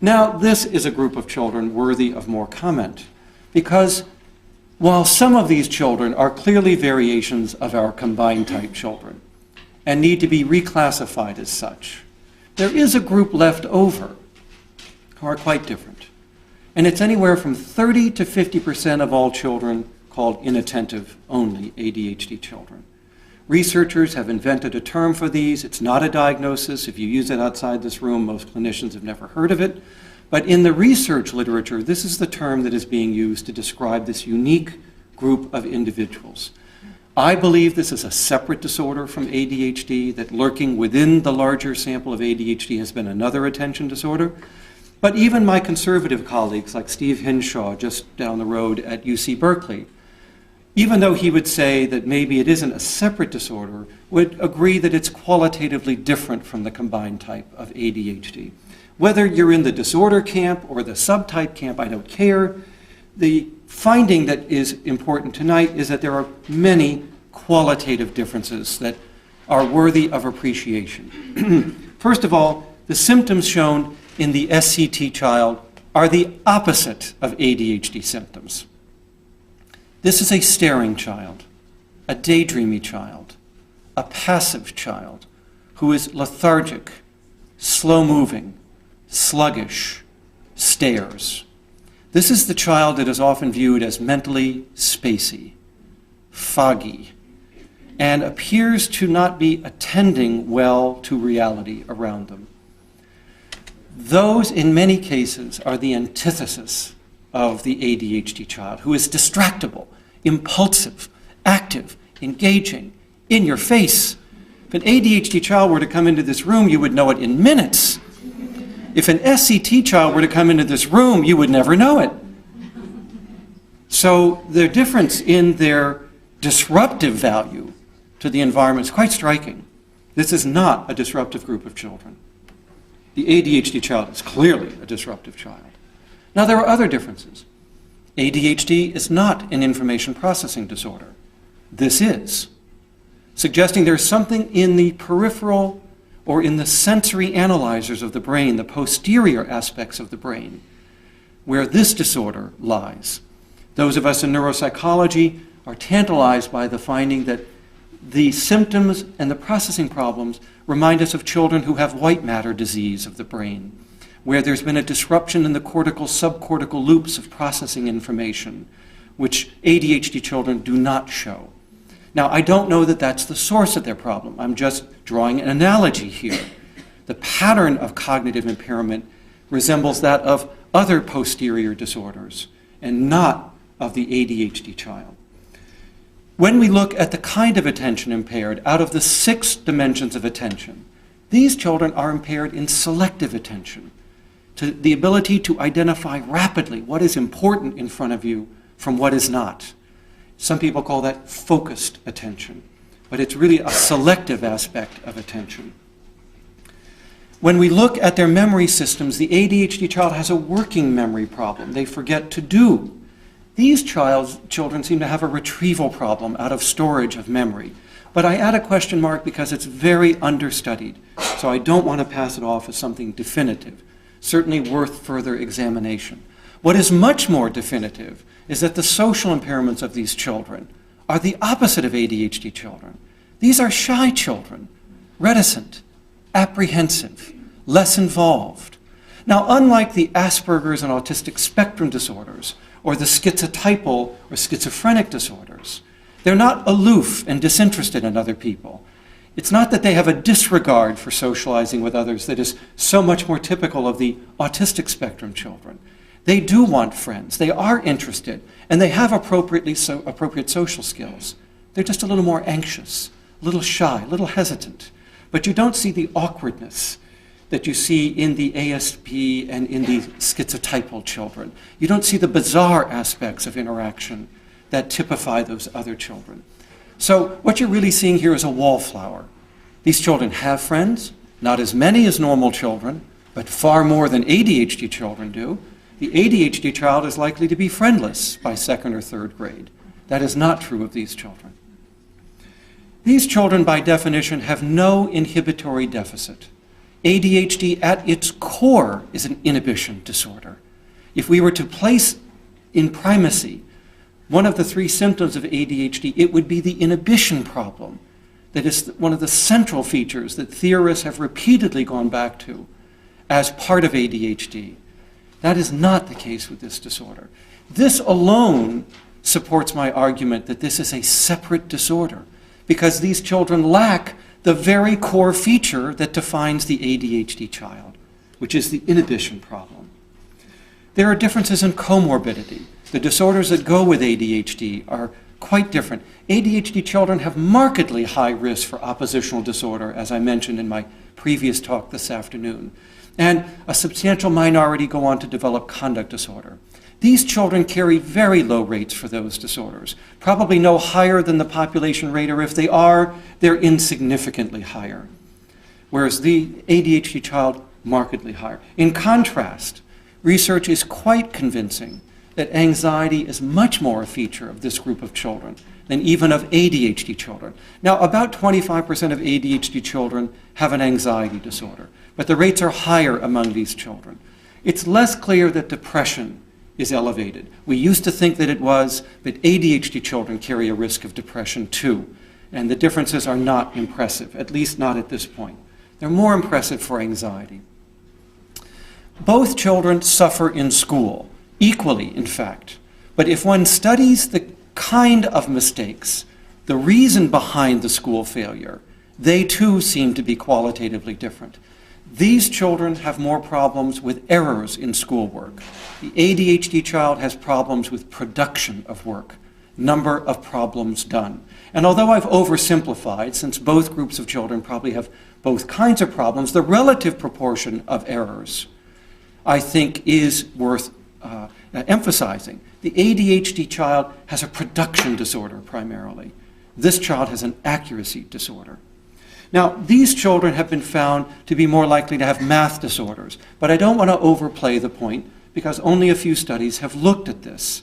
Now, this is a group of children worthy of more comment, because while some of these children are clearly variations of our combined type children and need to be reclassified as such, there is a group left over who are quite different. And it's anywhere from 30 to 50% of all children called inattentive only ADHD children. Researchers have invented a term for these. It's not a diagnosis. If you use it outside this room, most clinicians have never heard of it. But in the research literature, this is the term that is being used to describe this unique group of individuals. I believe this is a separate disorder from ADHD, that lurking within the larger sample of ADHD has been another attention disorder. But even my conservative colleagues, like Steve Hinshaw, just down the road at UC Berkeley, even though he would say that maybe it isn't a separate disorder, would agree that it's qualitatively different from the combined type of ADHD. Whether you're in the disorder camp or the subtype camp, I don't care. The finding that is important tonight is that there are many qualitative differences that are worthy of appreciation. First of all, the symptoms shown in the SCT child are the opposite of ADHD symptoms. This is a staring child, a daydreamy child, a passive child who is lethargic, slow-moving, sluggish, stares. This is the child that is often viewed as mentally spacey, foggy, and appears to not be attending well to reality around them. Those, in many cases, are the antithesis of the ADHD child, who is distractible, impulsive, active, engaging, in your face. If an ADHD child were to come into this room, you would know it in minutes. If an SCT child were to come into this room, you would never know it. So the difference in their disruptive value to the environment is quite striking. This is not a disruptive group of children. The ADHD child is clearly a disruptive child. Now, there are other differences. ADHD is not an information processing disorder. This is, suggesting there's something in the peripheral or in the sensory analyzers of the brain, the posterior aspects of the brain, where this disorder lies. Those of us in neuropsychology are tantalized by the finding that the symptoms and the processing problems remind us of children who have white matter disease of the brain, where there's been a disruption in the cortical, subcortical loops of processing information, which ADHD children do not show. Now, I don't know that that's the source of their problem. I'm just drawing an analogy here. The pattern of cognitive impairment resembles that of other posterior disorders and not of the ADHD child. When we look at the kind of attention impaired, out of the 6 dimensions of attention, these children are impaired in selective attention, to the ability to identify rapidly what is important in front of you from what is not. Some people call that focused attention, but it's really a selective aspect of attention. When we look at their memory systems, the ADHD child has a working memory problem. They forget to do. These children seem to have a retrieval problem out of storage of memory. But I add a question mark because it's very understudied, so I don't want to pass it off as something definitive, certainly worth further examination. What is much more definitive is that the social impairments of these children are the opposite of ADHD children. These are shy children, reticent, apprehensive, less involved. Now, unlike the Asperger's and autistic spectrum disorders, or the schizotypal or schizophrenic disorders, they're not aloof and disinterested in other people. It's not that they have a disregard for socializing with others that is so much more typical of the autistic spectrum children. They do want friends, they are interested, and they have appropriate social skills. They're just a little more anxious, a little shy, a little hesitant. But you don't see the awkwardness that you see in the ASP and in the schizotypal children. You don't see the bizarre aspects of interaction that typify those other children. So what you're really seeing here is a wallflower. These children have friends, not as many as normal children, but far more than ADHD children do. The ADHD child is likely to be friendless by 2nd or 3rd grade. That is not true of these children. These children, by definition, have no inhibitory deficit. ADHD at its core is an inhibition disorder. If we were to place in primacy one of the three symptoms of ADHD, it would be the inhibition problem. That is one of the central features that theorists have repeatedly gone back to as part of ADHD. That is not the case with this disorder. This alone supports my argument that this is a separate disorder, because these children lack the very core feature that defines the ADHD child, which is the inhibition problem. There are differences in comorbidity. The disorders that go with ADHD are quite different. ADHD children have markedly high risk for oppositional disorder, as I mentioned in my previous talk this afternoon. And a substantial minority go on to develop conduct disorder. These children carry very low rates for those disorders, probably no higher than the population rate, or if they are, they're insignificantly higher. Whereas the ADHD child, markedly higher. In contrast, research is quite convincing that anxiety is much more a feature of this group of children than even of ADHD children. Now, about 25% of ADHD children have an anxiety disorder, but the rates are higher among these children. It's less clear that depression is elevated. We used to think that it was, but ADHD children carry a risk of depression too, and the differences are not impressive, at least not at this point. They're more impressive for anxiety. Both children suffer in school, equally, in fact. But if one studies the kind of mistakes, the reason behind the school failure, they too seem to be qualitatively different. These children have more problems with errors in schoolwork. The ADHD child has problems with production of work, number of problems done. And although I've oversimplified, since both groups of children probably have both kinds of problems, the relative proportion of errors, I think, is worth emphasizing. The ADHD child has a production disorder primarily. This child has an accuracy disorder. Now, these children have been found to be more likely to have math disorders, but I don't want to overplay the point because only a few studies have looked at this.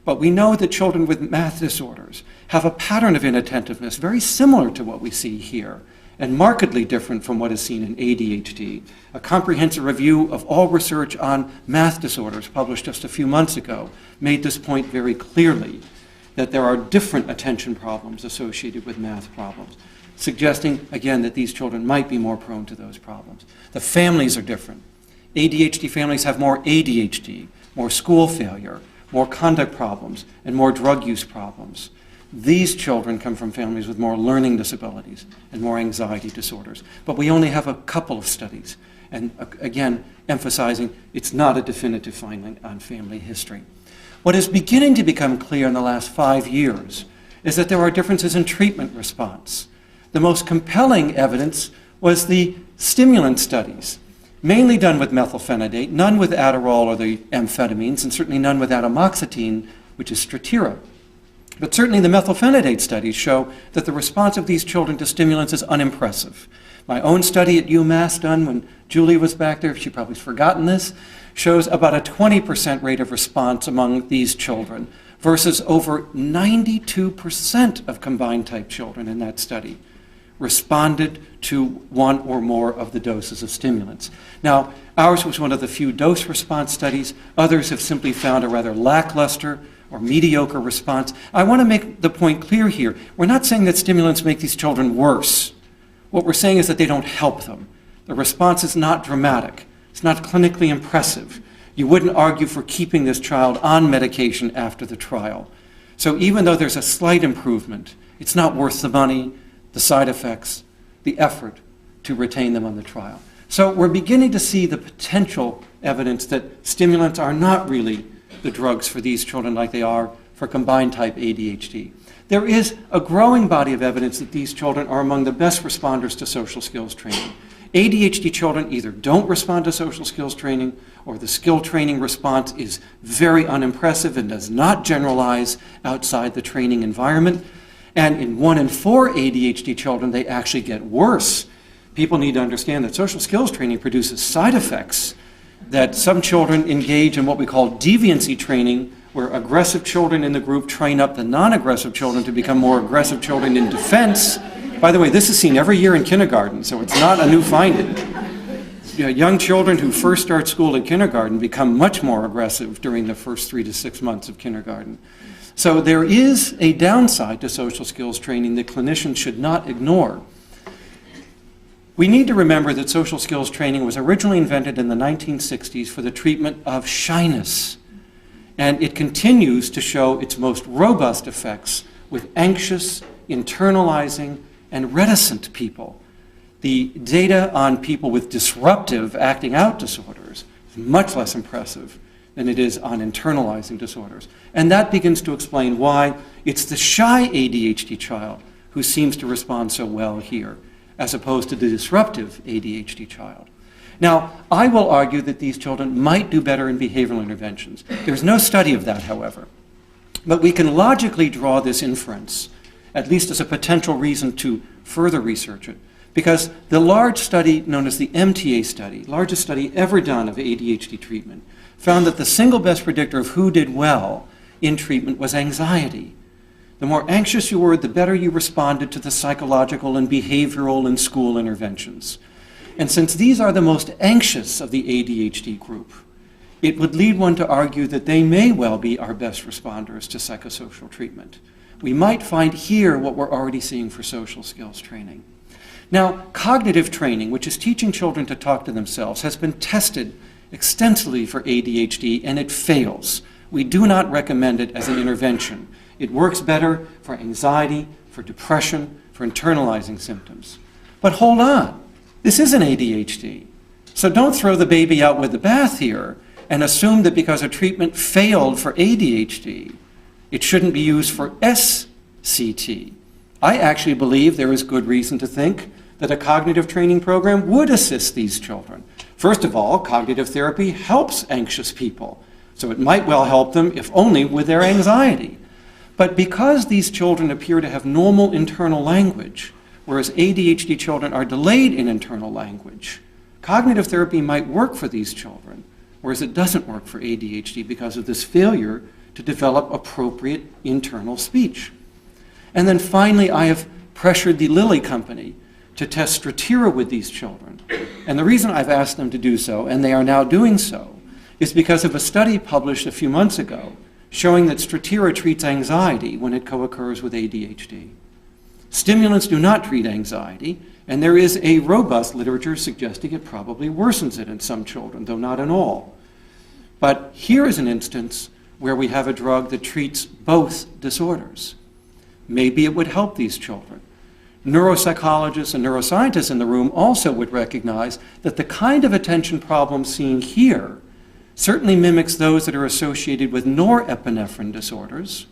But we know that children with math disorders have a pattern of inattentiveness very similar to what we see here, and markedly different from what is seen in ADHD. A comprehensive review of all research on math disorders published just a few months ago made this point very clearly, that there are different attention problems associated with math problems, suggesting, again, that these children might be more prone to those problems. The families are different. ADHD families have more ADHD, more school failure, more conduct problems, and more drug use problems. These children come from families with more learning disabilities and more anxiety disorders. But we only have a couple of studies, and again, emphasizing it's not a definitive finding on family history. What is beginning to become clear in the last 5 years is that there are differences in treatment response. The most compelling evidence was the stimulant studies, mainly done with methylphenidate, none with Adderall or the amphetamines, and certainly none with atomoxetine, which is Strattera. But certainly the methylphenidate studies show that the response of these children to stimulants is unimpressive. My own study at UMass, done when Julie was back there, she probably's forgotten this, shows about a 20% rate of response among these children versus over 92% of combined type children in that study responded to one or more of the doses of stimulants. Now, ours was one of the few dose response studies. Others have simply found a rather lackluster or mediocre response. I want to make the point clear here. We're not saying that stimulants make these children worse. What we're saying is that they don't help them. The response is not dramatic. It's not clinically impressive. You wouldn't argue for keeping this child on medication after the trial. So even though there's a slight improvement, it's not worth the money, the side effects, the effort to retain them on the trial. So we're beginning to see the potential evidence that stimulants are not really the drugs for these children like they are for combined type ADHD. There is a growing body of evidence that these children are among the best responders to social skills training. ADHD children either don't respond to social skills training or the skill training response is very unimpressive and does not generalize outside the training environment. And in 1 in 4 ADHD children, they actually get worse. People need to understand that social skills training produces side effects, that some children engage in what we call deviancy training, where aggressive children in the group train up the non-aggressive children to become more aggressive children in defense. By the way, this is seen every year in kindergarten, so it's not a new finding. young children who first start school in kindergarten become much more aggressive during the first 3 to 6 months of kindergarten. So there is a downside to social skills training that clinicians should not ignore. We need to remember that social skills training was originally invented in the 1960s for the treatment of shyness, and it continues to show its most robust effects with anxious, internalizing, and reticent people. The data on people with disruptive acting out disorders is much less impressive than it is on internalizing disorders. And that begins to explain why it's the shy ADHD child who seems to respond so well here, as opposed to the disruptive ADHD child. Now, I will argue that these children might do better in behavioral interventions. There's no study of that, however. But we can logically draw this inference, at least as a potential reason to further research it, because the large study known as the MTA study, largest study ever done of ADHD treatment, found that the single best predictor of who did well in treatment was anxiety. The more anxious you were, the better you responded to the psychological and behavioral and school interventions. And since these are the most anxious of the ADHD group, it would lead one to argue that they may well be our best responders to psychosocial treatment. We might find here what we're already seeing for social skills training. Now, cognitive training, which is teaching children to talk to themselves, has been tested extensively for ADHD, and it fails. We do not recommend it as an intervention. It works better for anxiety, for depression, for internalizing symptoms. But hold on, this isn't ADHD. So don't throw the baby out with the bath here and assume that because a treatment failed for ADHD, it shouldn't be used for SCT. I actually believe there is good reason to think that a cognitive training program would assist these children. First of all, cognitive therapy helps anxious people, so it might well help them, if only with their anxiety. But because these children appear to have normal internal language, whereas ADHD children are delayed in internal language, cognitive therapy might work for these children, whereas it doesn't work for ADHD because of this failure to develop appropriate internal speech. And then finally, I have pressured the Lilly company to test Strattera with these children. And the reason I've asked them to do so, and they are now doing so, is because of a study published a few months ago showing that Strattera treats anxiety when it co-occurs with ADHD. Stimulants do not treat anxiety, and there is a robust literature suggesting it probably worsens it in some children, though not in all. But here is an instance where we have a drug that treats both disorders. Maybe it would help these children. Neuropsychologists and neuroscientists in the room also would recognize that the kind of attention problem seen here certainly mimics those that are associated with norepinephrine disorders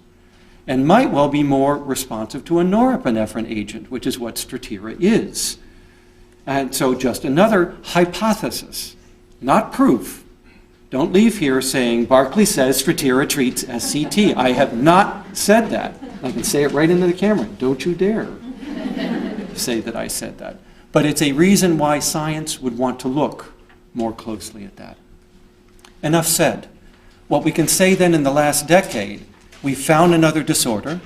and might well be more responsive to a norepinephrine agent, which is what Strattera is. And so just another hypothesis, not proof. Don't leave here saying, Barkley says Strattera treats SCT. I have not said that. I can say it right into the camera. Don't you dare say that I said that. But it's a reason why science would want to look more closely at that. Enough said. What we can say then in the last decade, we found another disorder.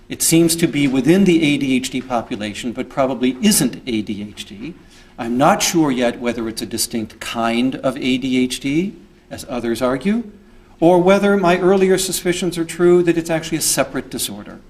It seems to be within the ADHD population, but probably isn't ADHD. I'm not sure yet whether it's a distinct kind of ADHD, as others argue, or whether my earlier suspicions are true that it's actually a separate disorder.